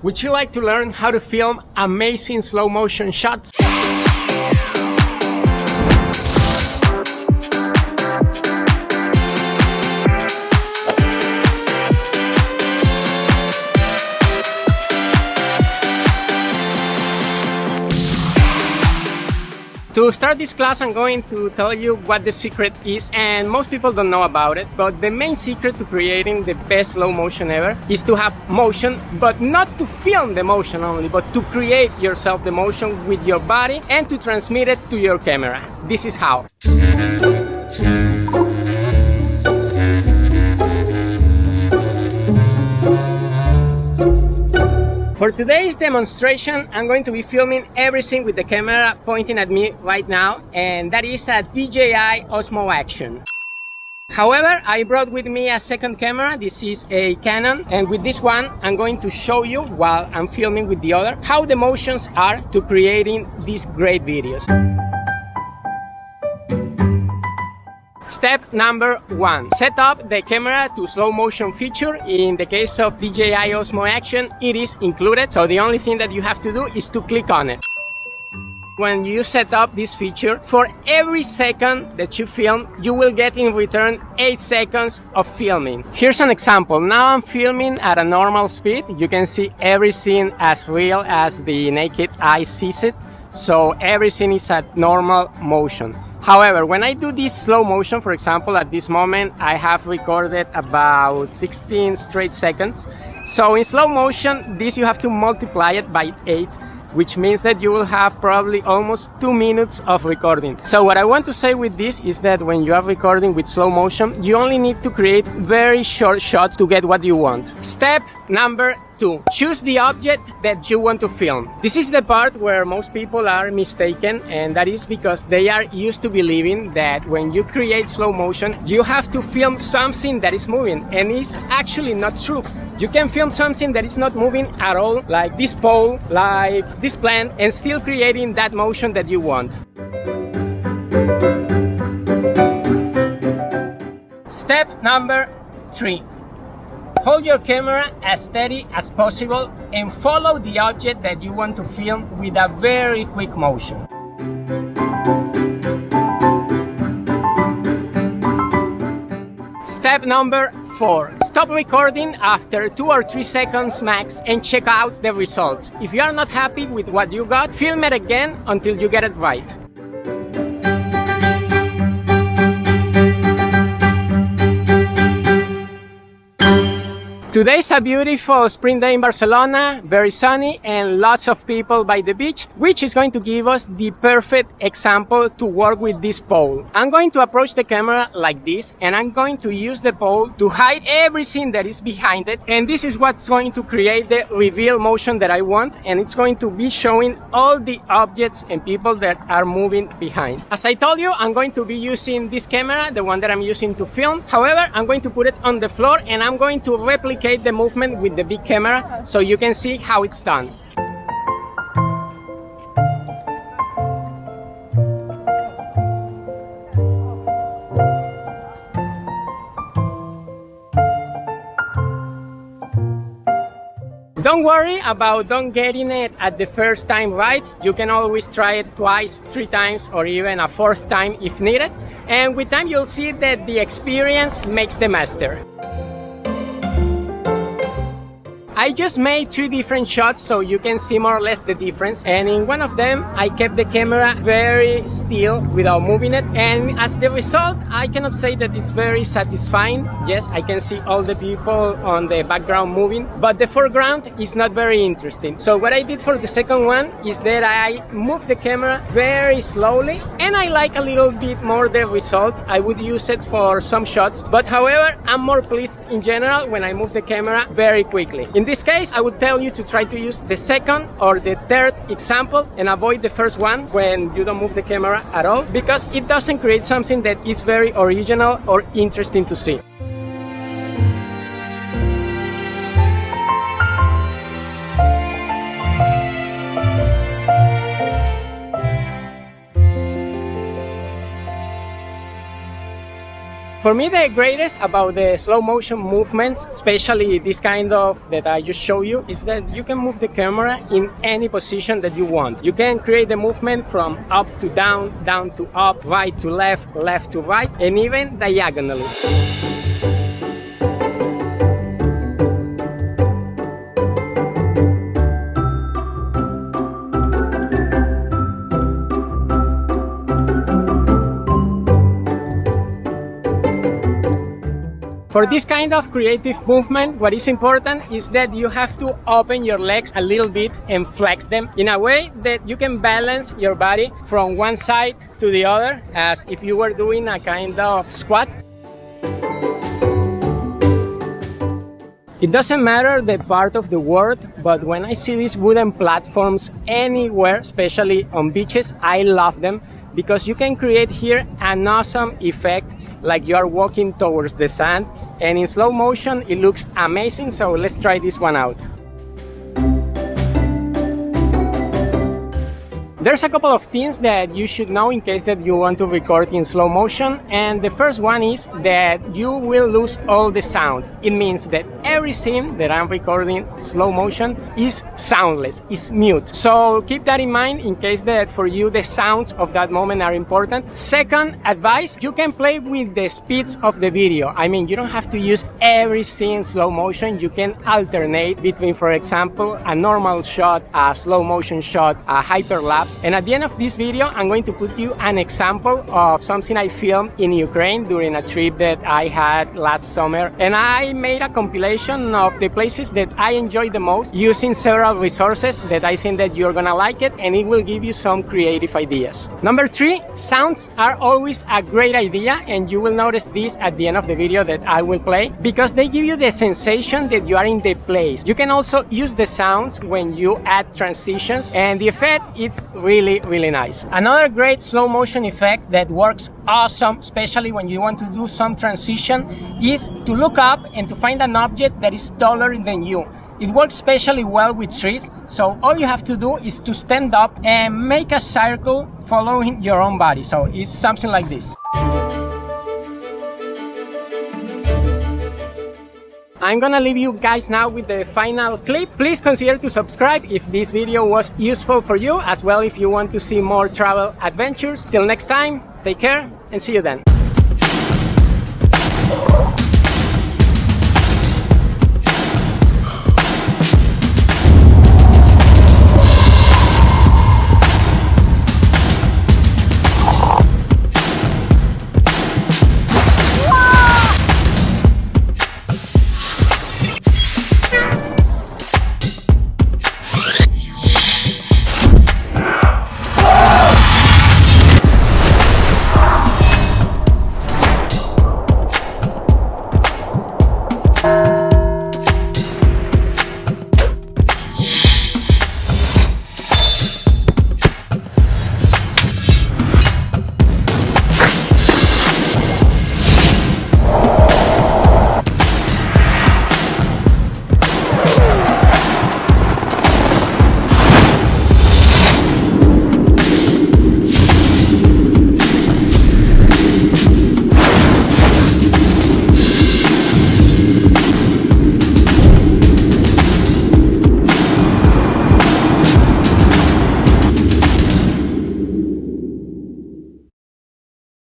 Would you like to learn how to film amazing slow motion shots? To start this class, I'm going to tell you what the secret is, and most people don't know about it, but the main secret to creating the best slow motion ever is to have motion, but not to film the motion only, but to create yourself the motion with your body and to transmit it to your camera. This is how. For today's demonstration, I'm going to be filming everything with the camera pointing at me right now, and that is a DJI Osmo Action. However, I brought with me a second camera. This is a Canon, and with this one, I'm going to show you, while I'm filming with the other, how the motions are to creating these great videos. Step number 1. Set up the camera to slow motion feature. In the case of DJI Osmo Action, it is included, so the only thing that you have to do is to click on it. When you set up this feature, for every second that you film, you will get in return 8 seconds of filming. Here's an example. Now I'm filming at a normal speed. You can see everything as real as the naked eye sees it, so everything is at normal motion. However, when I do this slow motion, for example, at this moment, I have recorded about 16 straight seconds. So in slow motion, this you have to multiply it by 8, which means that you will have probably almost 2 minutes of recording. So what I want to say with this is that when you are recording with slow motion, you only need to create very short shots to get what you want. Step number 2. Choose the object that you want to film. This is the part where most people are mistaken, and that is because they are used to believing that when you create slow motion, you have to film something that is moving, and it's actually not true. You can film something that is not moving at all, like this pole, like this plant, and still creating that motion that you want. Step number 3. Hold your camera as steady as possible and follow the object that you want to film with a very quick motion. Step number 4. Stop recording after 2 or 3 seconds max and check out the results. If you are not happy with what you got, film it again until you get it right. Today's a beautiful spring day in Barcelona, very sunny and lots of people by the beach, which is going to give us the perfect example to work with this pole. I'm going to approach the camera like this, and I'm going to use the pole to hide everything that is behind it, and this is what's going to create the reveal motion that I want, and it's going to be showing all the objects and people that are moving behind. As I told you, I'm going to be using this camera, the one that I'm using to film. However, I'm going to put it on the floor and I'm going to replicate the movement with the big camera so you can see how it's done. Don't worry about not getting it at the first time right. You can always try it twice, 3 times, or even a 4th time if needed. And with time you'll see that the experience makes the master. I just made 3 different shots so you can see more or less the difference, and in one of them I kept the camera very still without moving it, and as the result I cannot say that it's very satisfying. Yes, I can see all the people on the background moving, but the foreground is not very interesting. So what I did for the second one is that I moved the camera very slowly, and I like a little bit more the result. I would use it for some shots, but however I'm more pleased in general when I move the camera very quickly. In this case, I would tell you to try to use the second or the third example and avoid the first one when you don't move the camera at all, because it doesn't create something that is very original or interesting to see. For me, the greatest about the slow motion movements, especially this kind of that I just showed you, is that you can move the camera in any position that you want. You can create the movement from up to down, down to up, right to left, left to right, and even diagonally. For this kind of creative movement, what is important is that you have to open your legs a little bit and flex them in a way that you can balance your body from one side to the other, as if you were doing a kind of squat. It doesn't matter the part of the world, but when I see these wooden platforms anywhere, especially on beaches, I love them because you can create here an awesome effect like you are walking towards the sand, and in slow motion it looks amazing. So let's try this one out. There's a couple of things that you should know in case that you want to record in slow motion, and the first one is that you will lose all the sound. It means that every scene that I'm recording slow motion is soundless, is mute. So keep that in mind in case that for you the sounds of that moment are important. Second advice, you can play with the speeds of the video. I mean, you don't have to use every scene slow motion. You can alternate between, for example, a normal shot, a slow motion shot, a hyperlapse. And at the end of this video, I'm going to put you an example of something I filmed in Ukraine during a trip that I had last summer. And I made a compilation of the places that I enjoyed the most using several resources that I think that you're gonna like it, and it will give you some creative ideas. Number 3, sounds are always a great idea, and you will notice this at the end of the video that I will play, because they give you the sensation that you are in the place. You can also use the sounds when you add transitions, and the effect is really nice. Another great slow motion effect that works awesome, especially when you want to do some transition, is to look up and to find an object that is taller than you. It works especially well with trees, so all you have to do is to stand up and make a circle following your own body. So it's something like this. I'm gonna leave you guys now with the final clip. Please consider to subscribe if this video was useful for you, as well if you want to see more travel adventures. Till next time, take care and see you then.